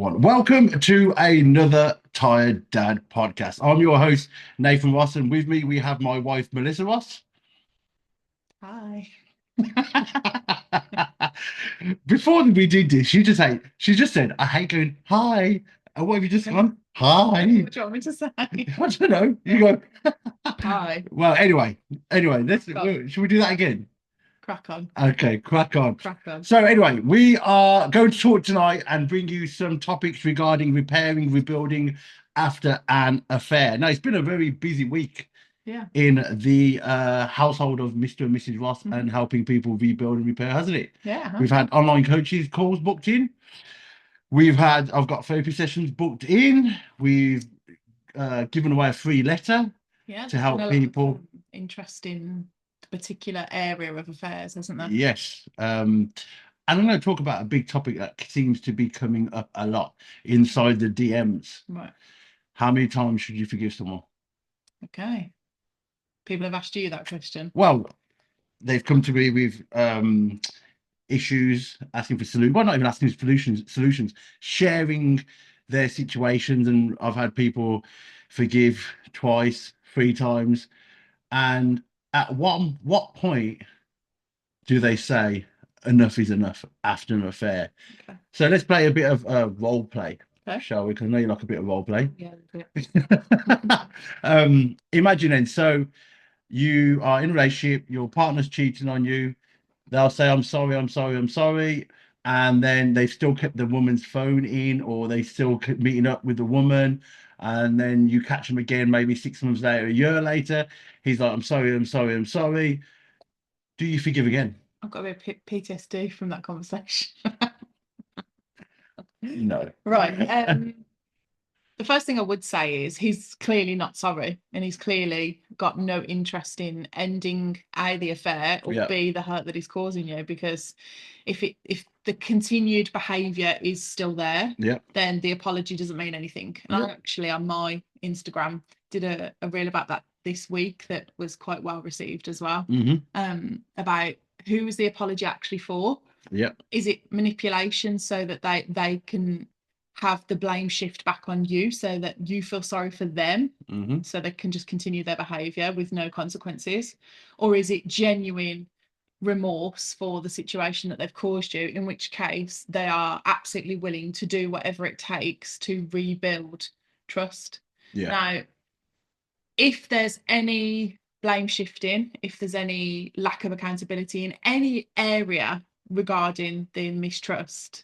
one. Welcome to another Tired Dad podcast. I'm your host, Nathan Ross, and with me we have my wife, Melissa Ross. Hi. Before we did this, she just said, I hate going, hi. And what have you just gone? Hi. What do you want me to say? I don't know. You go, Hi. well, anyway, Go. should we do that again? Crack on. Okay, crack on. Crack on. So anyway, we are going to talk tonight and bring you some topics regarding repairing, rebuilding after an affair. Now, it's been a very busy week Yeah. in the household of Mr. and Mrs. Ross Mhm. and helping people rebuild and repair, hasn't it? Yeah. We've had online coaches calls booked in. I've got therapy sessions booked in. We've given away a free letter Yeah. to help people. Interest in the particular area of affairs, isn't there? Yes. And I'm going to talk about a big topic that seems to be coming up a lot inside the DMs. Right. How many times should you forgive someone? Okay. People have asked you that question. Well, they've come to me with issues, asking for solutions. Well, not even asking for solutions, sharing their situations. And I've had people forgive twice, 3 times. And at what point do they say enough is enough after an affair? Okay. So let's play a bit of role play, Okay. shall we? Because I know you like a bit of role play. Yeah. Imagine then, so you are in a relationship, your partner's cheating on you. They'll say, I'm sorry, I'm sorry, I'm sorry. And then they've still kept the woman's phone in, or they still keep meeting up with the woman. And then you catch him again, maybe 6 months later, a year later. He's like, I'm sorry, I'm sorry, I'm sorry. Do you forgive again? I've got a bit of PTSD from that conversation. No. Right. The first thing I would say is he's clearly not sorry, and he's clearly got no interest in ending A, the affair, or Yeah. B, the hurt that he's causing you. Because if the continued behaviour is still there, Yeah. then the apology doesn't mean anything. And Yeah. I actually on my Instagram did a reel about that this week that was quite well received as well. About who is the apology actually for? Yeah. Is it manipulation so that they can have the blame shift back on you so that you feel sorry for them, so they can just continue their behavior with no consequences? Or is it genuine remorse for the situation that they've caused you, in which case they are absolutely willing to do whatever it takes to rebuild trust? Yeah. Now, if there's any blame shifting, if there's any lack of accountability in any area regarding the mistrust,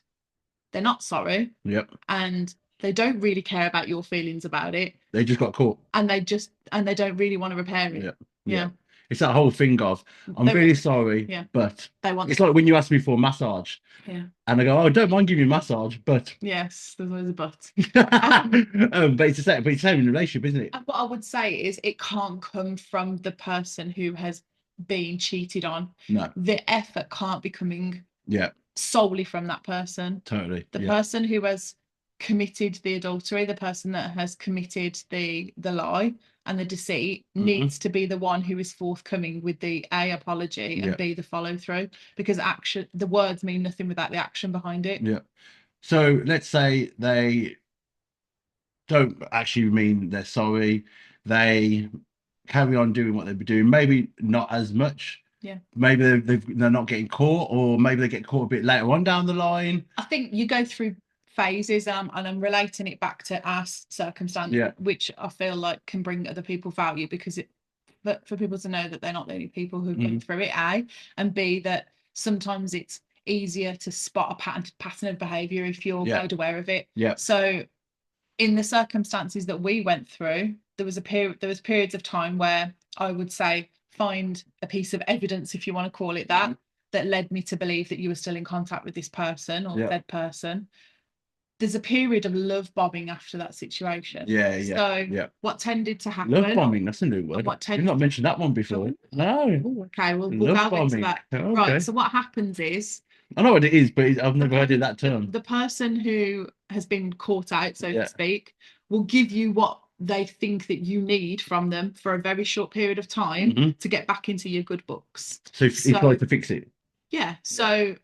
they're not sorry. Yep. And they don't really care about your feelings about it. They just got caught. And they don't really want to repair it. Yeah. It's that whole thing of, I'm They really want- sorry, but they want it's like when you ask me for a massage. Yeah. And I go, oh, I don't mind giving you a massage, but Yes, there's always a but. but it's the same in a relationship, isn't it? And what I would say is it can't come from the person who has been cheated on. No. The effort can't be coming solely from that person. Totally. The person who has committed the adultery, the person that has committed the lie and the deceit, needs to be the one who is forthcoming with the A, apology, and B, the follow through, because the words mean nothing without the action behind it. Yeah. So let's say they don't actually mean they're sorry. They carry on doing what they've been doing, maybe not as much. Yeah. Maybe they're not getting caught, or maybe they get caught a bit later on down the line. I think you go through phases, and I'm relating it back to our circumstance, which I feel like can bring other people value, because for people to know that they're not the only people who've been through it, A, and B, that sometimes it's easier to spot a pattern of behavior if you're made aware of it. Yeah. So in the circumstances that we went through, there was periods of time where I would say, find a piece of evidence, if you want to call it that, that led me to believe that you were still in contact with this person or said person. There's a period of love bombing after that situation. So what tended to happen? Love bombing, that's a new word. You've not mentioned that one before. No. Ooh, okay, we'll delve into that. Okay. Right, so what happens is, I know what it is, but I've never heard of that term. The person who has been caught out, so to speak, will give you what they think that you need from them for a very short period of time to get back into your good books. So he tried to fix it. Yeah. So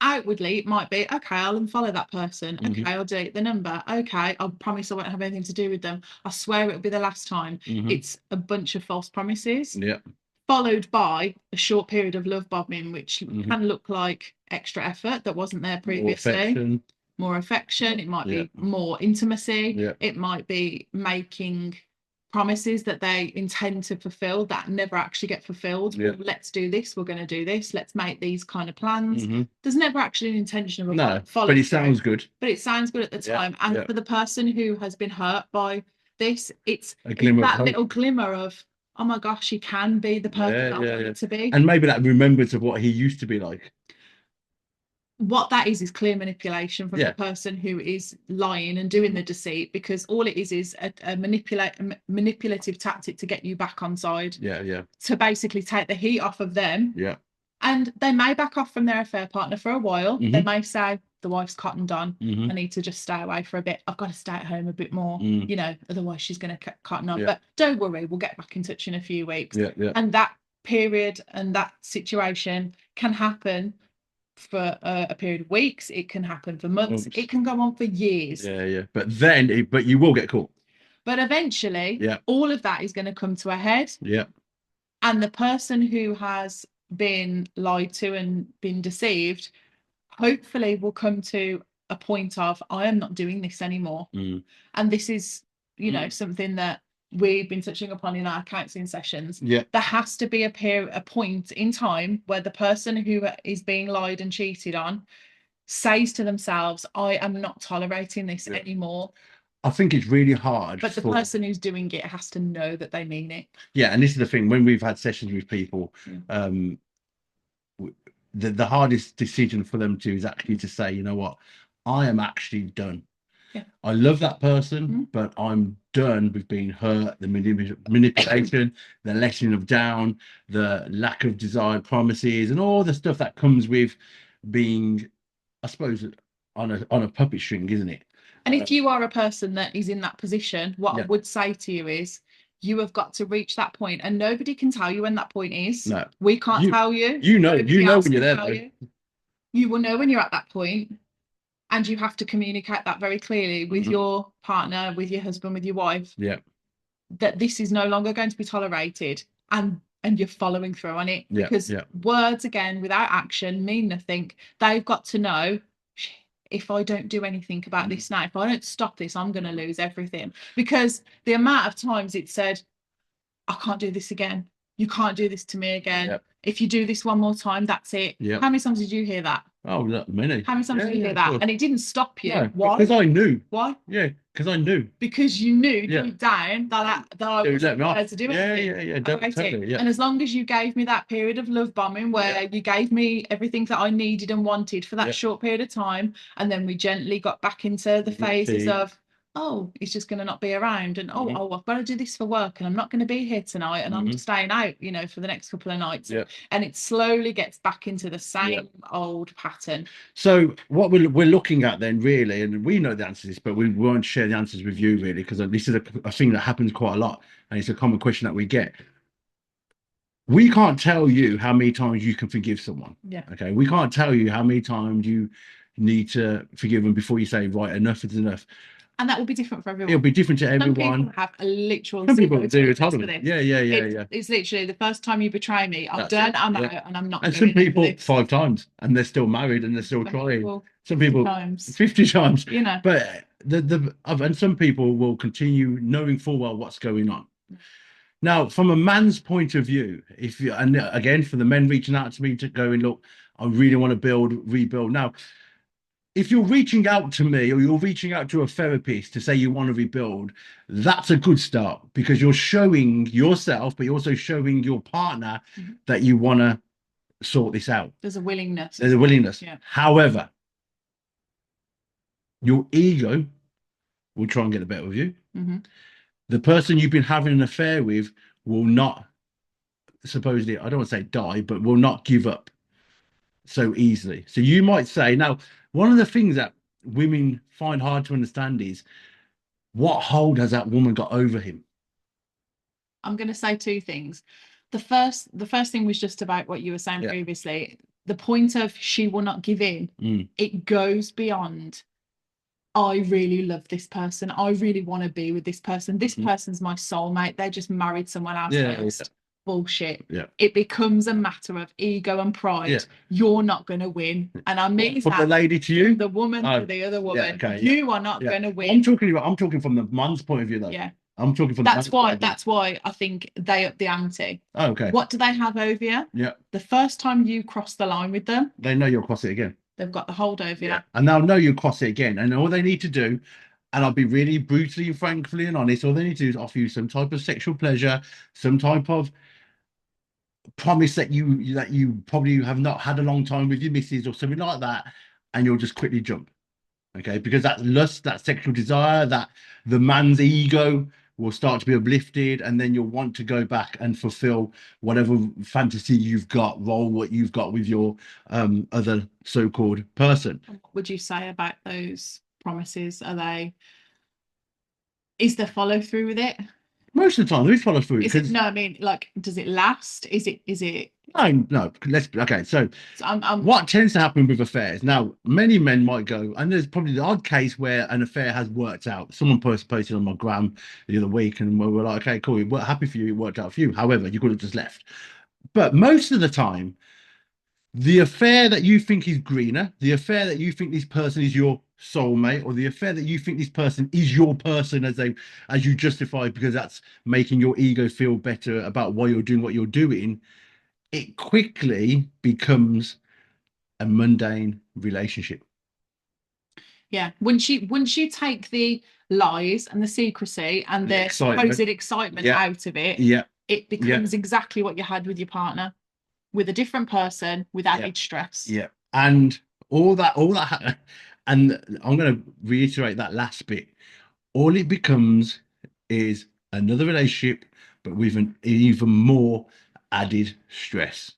outwardly it might be, okay, I'll unfollow that person. Mhm. Okay, I'll delete the number. Okay, I'll promise I won't have anything to do with them. I swear it'll be the last time. Mhm. It's a bunch of false promises, Yeah. followed by a short period of love bombing, which Mhm. can look like extra effort that wasn't there More previously. affection. More affection. It might Yeah. be more intimacy. Yeah. It might be making promises that they intend to fulfill that never actually get fulfilled. Yeah. Well, let's do this. We're going to do this. Let's make these kind of plans. Mhm. There's never actually an intention of No, follow but it through, sounds good. but it sounds good at the Yeah, time. And yeah. for the person who has been hurt by this, it's A glimmer of that hope. little glimmer of, oh my gosh, he can be the person that I want it to be. And maybe that remembrance of what he used to be like. What that is clear manipulation from Yeah. the person who is lying and doing the deceit, because all it is a manipulative tactic to get you back on side. Yeah, yeah. To basically take the heat off of them. Yeah. And they may back off from their affair partner for a while. Mhm. They may say, the wife's cottoned on. Mhm. I need to just stay away for a bit. I've got to stay at home a bit more, Mm. you know, otherwise she's going to cotton on. Yeah. But don't worry, we'll get back in touch in a few weeks. Yeah, yeah. And that period and that situation can happen for a period of weeks. It can happen for months. It can go on for years. Yeah, yeah. But then, but you will get caught. But eventually, Yeah. all of that is going to come to a head. Yeah. And the person who has been lied to and been deceived, hopefully will come to a point of, I am not doing this anymore. Mm. And this is, you know, something that we've been touching upon in our counselling sessions. Yeah. There has to be a point in time where the person who is being lied and cheated on says to themselves, I am not tolerating this anymore. I think it's really hard. But the person who's doing it has to know that they mean it. Yeah, and this is the thing, when we've had sessions with people, the hardest decision for them to is actually to say, you know what, I am actually done. Yeah. I love that person, but I'm done with being hurt, the manipulation, the letting of down, the lack of desired promises, and all the stuff that comes with being, I suppose, on a puppet string, isn't it? And if you are a person that is in that position, what Yeah. I would say to you is, you have got to reach that point, and nobody can tell you when that point is. No, we can't tell you. You know Nobody else when you're can there. tell you. You will know when you're at that point, and you have to communicate that very clearly with your partner, with your husband, with your wife. Yeah. That this is no longer going to be tolerated, and you're following through on it. Yeah. Because words, again, without action mean nothing. They've got to know, if I don't do anything about this now, if I don't stop this, I'm going to lose everything. Because the amount of times it said, I can't do this again. You can't do this to me again. Yep. If you do this one more time, that's it. Yep. How many times did you hear that? Oh, many. How many times did you hear that? And it didn't stop you. No, why? because I knew. Why? Yeah, because I knew. Because you knew deep down that I was prepared to do anything. Yeah. Totally, And as long as you gave me that period of love bombing where you gave me everything that I needed and wanted for that short period of time, and then we gently got back into the phases of, oh, he's just going to not be around, and oh, I've got to do this for work, and I'm not going to be here tonight, and I'm staying out, you know, for the next couple of nights. And it slowly gets back into the same old pattern. So what we're looking at then, really, and we know the answers to this, but we won't share the answers with you, really, because this is a thing that happens quite a lot, and it's a common question that we get. We can't tell you how many times you can forgive someone. Yeah. Okay. We can't tell you how many times you need to forgive them before you say, right, enough is enough. And that will be different for everyone. It'll be different to everyone. Some people have a literal. Some people do. For this. Yeah. It's literally the first time you betray me, I'm done. I'm out, and I'm not. And some people 5 times, and they're still married, and they're still trying. Some people 50 times. You know. But and some people will continue knowing full well what's going on. Now, from a man's point of view, and again, for the men reaching out to me to go and look, I really want to rebuild. Now, if you're reaching out to me or you're reaching out to a therapist to say you want to rebuild, that's a good start, because you're showing yourself, but you're also showing your partner that you want to sort this out. There's a willingness. There's a willingness. Yeah. However, your ego will try and get the better of you. The person you've been having an affair with will not, supposedly, I don't want to say die, but will not give up so easily. So you might say, now, one of the things that women find hard to understand is, what hold has that woman got over him? I'm going to say 2 things. The first thing was just about what you were saying previously. the point of she will not give in, it goes beyond, I really love this person. I really want to be with this person. This person's my soulmate. They just married someone else first. Bullshit. Yeah. It becomes a matter of ego and pride. Yeah. You're not going to win. And I mean from the lady to you, from the woman to the other woman. You are not going to win. I'm talking from the man's point of view, though. Yeah. I'm talking from that's why I think they up the ante. Oh, okay. What do they have over you? Yeah. The first time you cross the line with them, they know you'll cross it again. They've got the hold over you. And they'll know you'll cross it again. And all they need to do, and I'll be really brutally, frankly, and honest, all they need to do is offer you some type of sexual pleasure, some type of promise that you probably have not had a long time with your missus or something like that, and you'll just quickly jump. Okay, because that lust, that sexual desire, that the man's ego will start to be uplifted, and then you'll want to go back and fulfill whatever fantasy you've got, what you've got with your other so-called person. What would you say about those promises? Is there follow through with it? Most of the time there is follow through. No, I mean, like, does it last? Is it no, so what tends to happen with affairs now, many men might go, and there's probably the odd case where an affair has worked out. Someone posted on my gram the other week, and we're like, okay, cool, we're happy for you, it worked out for you, however you could have just left. But most of the time, the affair that you think is greener, the affair that you think this person is your soulmate, or the affair that you think this person is your person as you justify because that's making your ego feel better about why you're doing what you're doing, it quickly becomes a mundane relationship. Yeah, once you take the lies and the secrecy and the supposed excitement out of it, it becomes exactly what you had with your partner, with a different person, with added stress. Yeah, and all that, and I'm going to reiterate that last bit. All it becomes is another relationship, but with an even more added stress,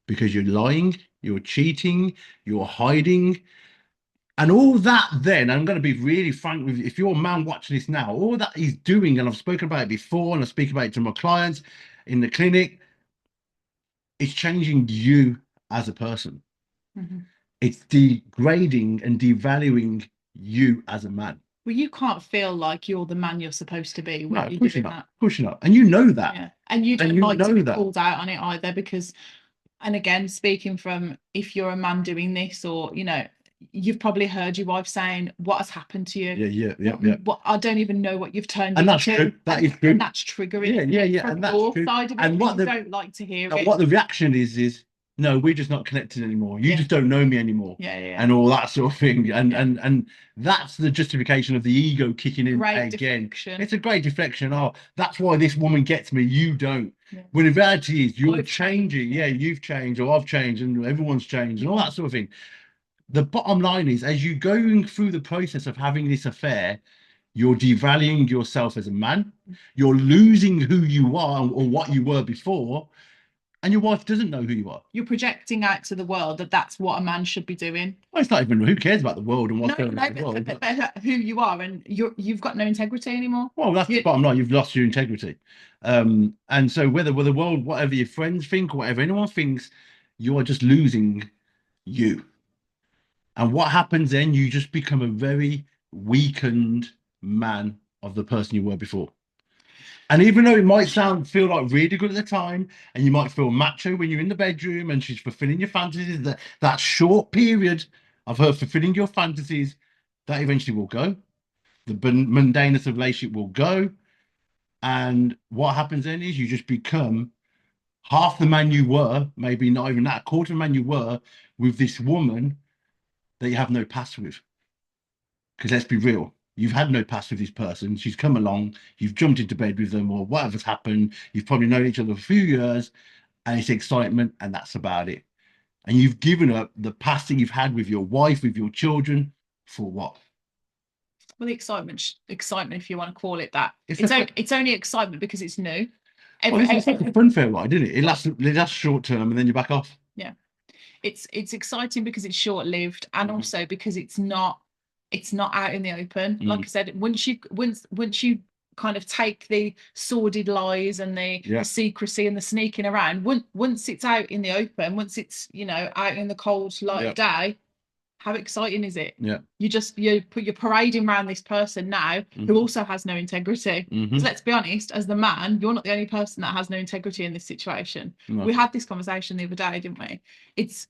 because you're lying, you're cheating, you're hiding, and all that. Then I'm going to be really frank with you. If you're a man watching this now, all that he's doing, and I've spoken about it before, and I speak about it to my clients in the clinic, it's changing you as a person. It's degrading and devaluing you as a man. Well, you can't feel like you're the man you're supposed to be when you're doing that. Pushing up. And you know that. Yeah. And you don't like to be called out on it either, because, and again, speaking from, if you're a man doing this, or, you've probably heard your wife saying, what has happened to you? Yeah. What, I don't even know what you've turned and into. True. That is true. And that's triggering. Yeah. And that's true. Side of it, and what you don't like to hear it. What the reaction is, no, we're just not connected anymore. You just don't know me anymore. Yeah. And all that sort of thing. And that's the justification of the ego kicking in again. Deflection. It's a great deflection. Oh, that's why this woman gets me, you don't. Yeah. When in reality is you're changing. Yeah, you've changed, or I've changed, and everyone's changed, and all that sort of thing. The bottom line is, as you're going through the process of having this affair, you're devaluing yourself as a man. You're losing who you are or what you were before. And your wife doesn't know who you are. You're projecting out to the world that that's what a man should be doing. Well, it's not even, who cares about the world and what's going on in the world. But who you are, and you've got no integrity anymore. Well, that's the bottom line. You've lost your integrity. And so whether the world, whatever your friends think, or whatever anyone thinks, you are just losing you. And what happens then? You just become a very weakened man of the person you were before. And even though it might feel like really good at the time, and you might feel macho when you're in the bedroom and she's fulfilling your fantasies, that short period of her fulfilling your fantasies, that eventually will go. The mundaneness of relationship will go. And what happens then is you just become half the man you were, maybe not even that, a quarter of the man you were, with this woman that you have no past with. Because let's be real. You've had no past with this person. She's come along. You've jumped into bed with them, or whatever's happened. You've probably known each other for a few years, and it's excitement, and that's about it. And you've given up the past that you've had with your wife, with your children, for what? Well, the excitement, if you want to call it that. It's only excitement because it's new. It's like a fun fair ride, isn't it? It lasts short term, and then you back off. Yeah, it's exciting because it's short lived, and also because it's not out in the open. Like I said, once you kind of take the sordid lies and the secrecy and the sneaking around. Once it's out in the open, once it's, you know, out in the cold light of day, how exciting is it? You're parading around this person now who also has no integrity. Because let's be honest, as the man, you're not the only person that has no integrity in this situation. We had this conversation the other day, didn't we? It's,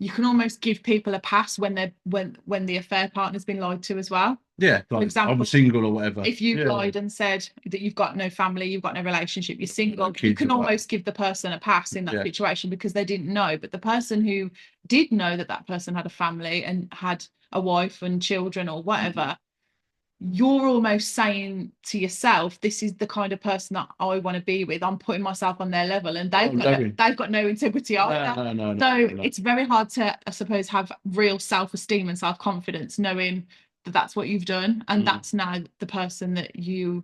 you can almost give people a pass when they're when the affair partner's been lied to as well. Yeah, like, for example, I'm single or whatever. If you've lied and said that you've got no family, you've got no relationship, you're single, you can almost give the person a pass in that situation because they didn't know. But the person who did know that that person had a family and had a wife and children or whatever, you're almost saying to yourself, this is the kind of person that I want to be with. I'm putting myself on their level, and they've got no integrity either. So it's very hard to, I suppose, have real self-esteem and self-confidence knowing that that's what you've done, and that's now the person that you've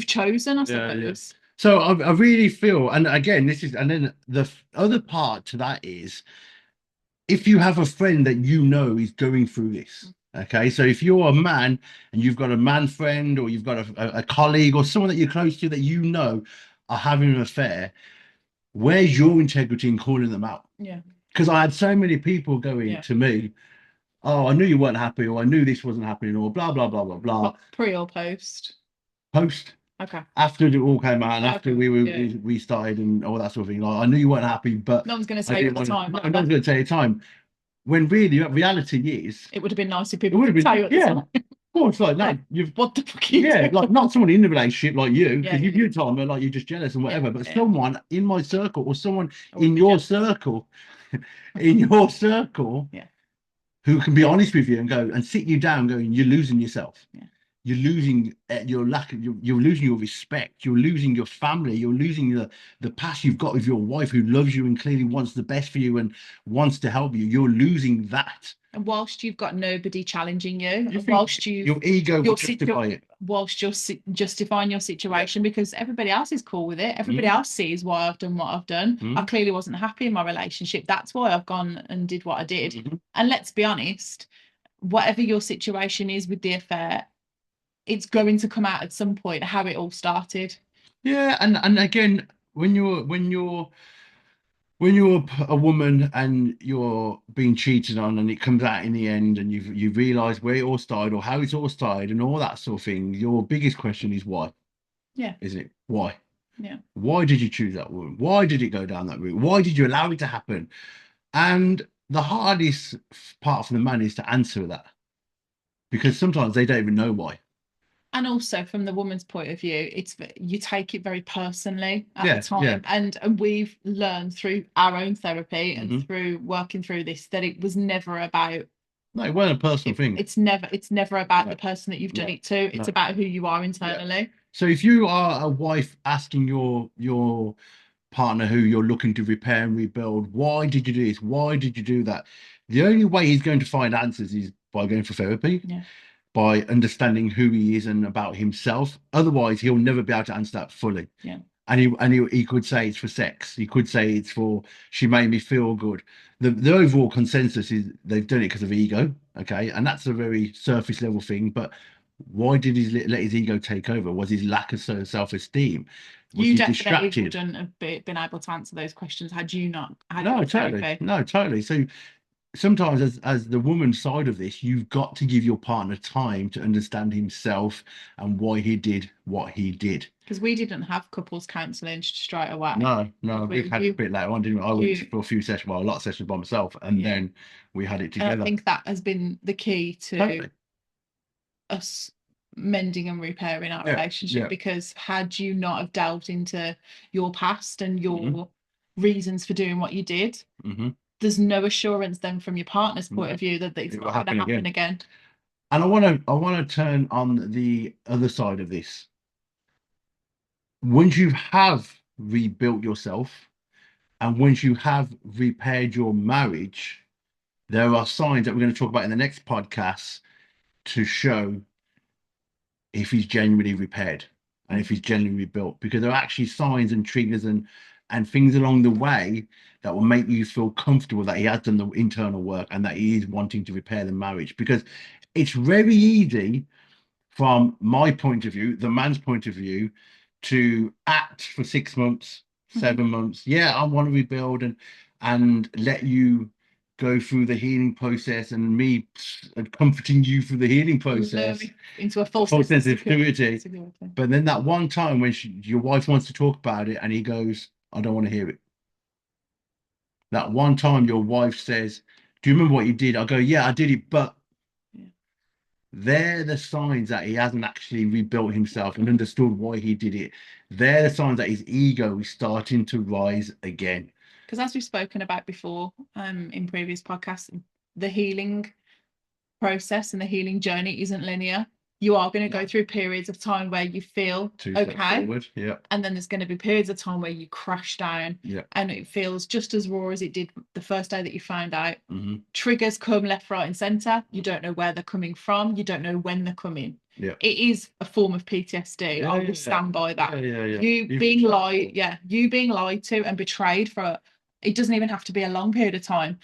chosen, I suppose. So I really feel, and again, this is, and then the other part to that is, if you have a friend that you know is going through this, okay, so if you're a man and you've got a man friend, or you've got a colleague or someone that you're close to that you know are having an affair, where's your integrity in calling them out? Because I had so many people going to me, oh, I knew you weren't happy, or I knew this wasn't happening, or blah, blah, blah, blah, blah. What, pre or post? Post. Okay. After it all came out, and after we started and all that sort of thing, like, I knew you weren't happy, but no one's going to say at the time. No one's going to tell you at the time. When really, reality is, it would have been nice if people would tell you at the time. Of course, like, no, you've what the fuck are you doing? like, not someone in the relationship like you, because you told me like you're just jealous and whatever, but someone in my circle, or someone in your circle, who can be honest with you and go and sit you down, going, you're losing yourself. You're losing you're losing your respect. You're losing your family. You're losing the past you've got with your wife, who loves you and clearly wants the best for you and wants to help you. You're losing that. And whilst you've got nobody challenging you, whilst your ego will justify it. Whilst you're justifying your situation, because everybody else is cool with it. Everybody else sees why I've done what I've done. I clearly wasn't happy in my relationship. That's why I've gone and did what I did. And let's be honest, whatever your situation is with the affair, it's going to come out at some point how it all started. Yeah, and again, when you're a woman and you're being cheated on, and it comes out in the end, and you realise where it all started or how it's all started and all that sort of thing, your biggest question is why? Isn't it? Why? Why did you choose that woman? Why did it go down that route? Why did you allow it to happen? And the hardest part for the man is to answer that, because sometimes they don't even know why. And also from the woman's point of view, it's, you take it very personally at the time. And we've learned through our own therapy and through working through this that it was never about. No, it wasn't a personal thing. It's never about the person that you've done it to. It's about who you are internally. So if you are a wife asking your partner who you're looking to repair and rebuild, why did you do this? Why did you do that? The only way he's going to find answers is by going for therapy. By understanding who he is and about himself. Otherwise, he'll never be able to answer that fully. And he could say it's for sex. He could say it's for, she made me feel good. The overall consensus is they've done it because of ego. Okay, and that's a very surface level thing. But why did he let his ego take over? Was his lack of self-esteem? Was you definitely wouldn't have been able to answer those questions had you not had therapy. No, totally. So sometimes as the woman's side of this, you've got to give your partner time to understand himself and why he did what he did. Because we didn't have couples counselling straight away. No, we've had it a bit later on, didn't we? I went for a few sessions, well, a lot of sessions by myself, and then we had it together. And I think that has been the key to us mending and repairing our relationship, because had you not have delved into your past and your reasons for doing what you did, there's no assurance then from your partner's point of view that it's not going to happen again. And I want to turn on the other side of this. Once you have rebuilt yourself and once you have repaired your marriage, there are signs that we're going to talk about in the next podcast to show if he's genuinely repaired and if he's genuinely rebuilt, because there are actually signs and triggers and things along the way that will make you feel comfortable that he has done the internal work and that he is wanting to repair the marriage. Because it's very easy from my point of view, the man's point of view, to act for 6 months, Mhm. 7 months. Yeah, I want to rebuild and let you go through the healing process, and me comforting you through the healing process, Into a a false false sense sense of of security. security. But then that one time when your wife wants to talk about it, and he goes, "I don't want to hear it." That one time your wife says, "Do you remember what you did?" I go, "Yeah, I did it, but." Yeah. They're the signs that he hasn't actually rebuilt himself and understood why he did it. They're the signs that his ego is starting to rise again. Because as we've spoken about before, in previous podcasts, the healing process and the healing journey isn't linear. You are going to go through periods of time where you feel Two steps okay, forward. Yeah. and then there's going to be periods of time where you crash down, Yeah. and it feels just as raw as it did the first day that you found out. Mm-hmm. Triggers come left, right, and center. You don't know where they're coming from. You don't know when they're coming. Yeah. It is a form of PTSD. Yeah, I yeah, will stand by that. yeah. You being lied, you being lied to and betrayed for it doesn't even have to be a long period of time.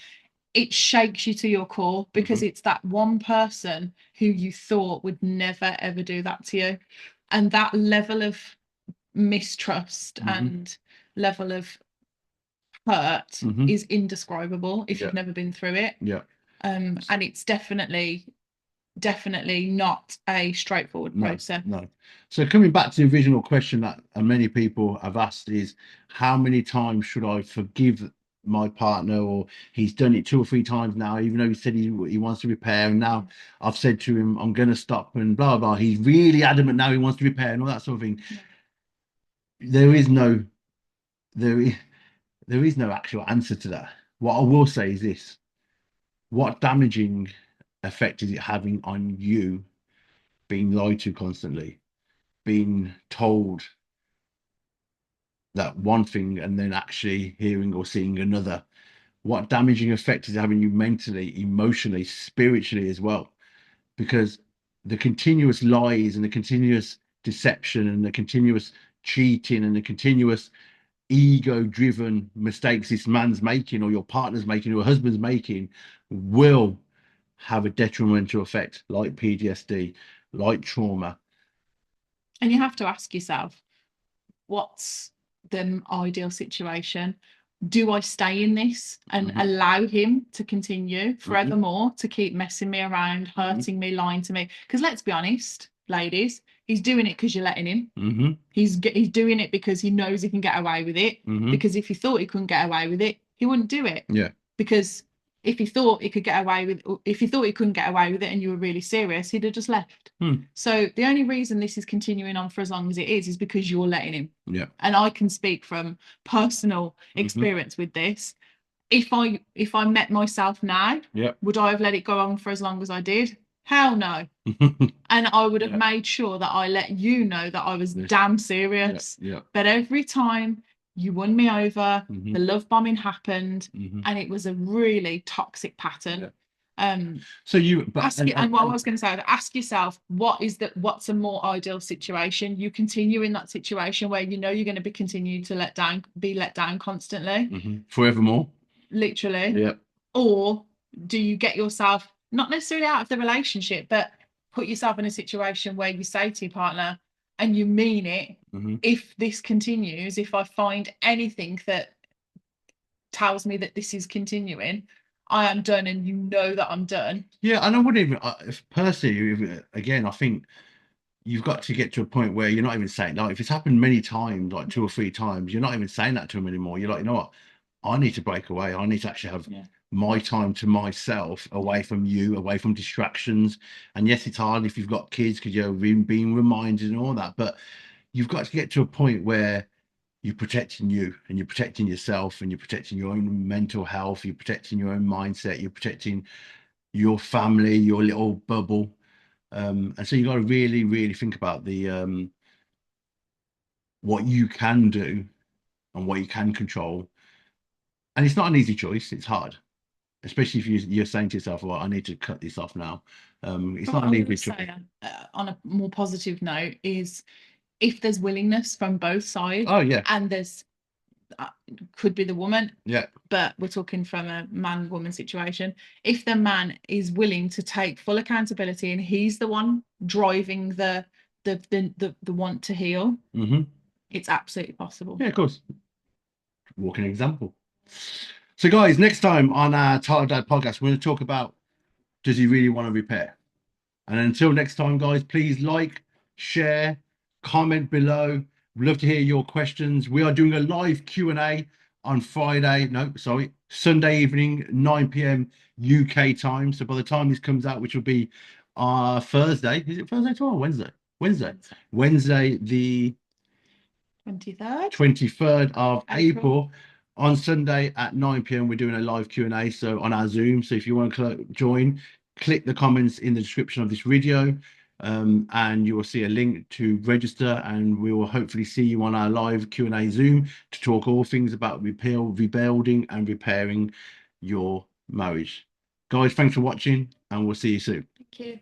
It shakes you to your core because it's that one person who you thought would never ever do that to you, and that level of mistrust and level of hurt is indescribable if you've never been through it. Yeah. And it's definitely not a straightforward process. No. So coming back to the original question that many people have asked is, how many times should I forgive my partner? Or he's done it 2 or 3 times now, even though he said he wants to repair, and now I've said to him I'm going to stop and blah blah. He's really adamant now, he wants to repair and all that sort of thing. There is no there is there is no actual answer to that. What I will say is this: what damaging effect is it having on you, being lied to constantly, being told that one thing and then actually hearing or seeing another? What damaging effect is it having you mentally, emotionally, spiritually as well? Because the continuous lies and the continuous deception and the continuous cheating and the continuous ego driven mistakes this man's making, or your partner's making, or your husband's making, will have a detrimental effect, like PTSD, like trauma. And you have to ask yourself, what's the ideal situation? Do I stay in this and allow him to continue forevermore to keep messing me around, hurting me, lying to me? Because let's be honest, ladies, he's doing it because you're letting him. He's doing it because he knows he can get away with it. Because if he thought he couldn't get away with it, he wouldn't do it. Yeah. Because if he thought he could get away with, if he thought he couldn't get away with it, and you were really serious, he'd have just left. So the only reason this is continuing on for as long as it is because you're letting him. Yeah. And I can speak from personal experience with this. If I met myself now, would I have let it go on for as long as I did? Hell no. And I would have made sure that I let you know that I was damn serious. But every time you won me over, the love bombing happened, and it was a really toxic pattern. So you, what I was going to say, ask yourself, what's a more ideal situation? You continue in that situation where you know you're going to be continuing to be let down constantly, forevermore, literally. Or do you get yourself not necessarily out of the relationship, but put yourself in a situation where you say to your partner, and you mean it, if this continues, if I find anything that tells me that this is continuing, I am done, and you know that I'm done. Yeah, and I wouldn't even, personally, again, I think you've got to get to a point where you're not even saying, like, if it's happened many times, like 2 or 3 times, you're not even saying that to him anymore. You're like, you know what? I need to break away. I need to actually have my time to myself, away from you, away from distractions. And yes, it's hard if you've got kids because you're being reminded and all that, but you've got to get to a point where you're protecting you, and you're protecting yourself, and you're protecting your own mental health, you're protecting your own mindset, you're protecting your family, your little bubble. And so you got to really, really think about the what you can do and what you can control. And it's not an easy choice. It's hard, especially if you're saying to yourself, "Well, I need to cut this off now." It's not an easy choice. On a more positive note, is if there's willingness from both sides, Oh yeah, and there's could be the woman. Yeah. But we're talking from a man-woman situation. If the man is willing to take full accountability and he's the one driving the want to heal, it's absolutely possible. Yeah, of course. Walking example. So, guys, next time on our Title Dad podcast, we're going to talk about, does he really want to repair? And until next time, guys, please like, share, comment below. We'd love to hear your questions. We are doing a live Q&A on Sunday evening, 9 p.m. UK time. So by the time this comes out, which will be Thursday, is it Thursday tomorrow or Wednesday? Wednesday, the 23rd of April. On Sunday at 9 p.m. we're doing a live Q&A on our Zoom. So if you want to join, click the comments in the description of this video, and you will see a link to register, and we will hopefully see you on our live Q&A Zoom to talk all things about rebuilding and repairing your marriage. Guys, thanks for watching, and we'll see you soon. Thank you.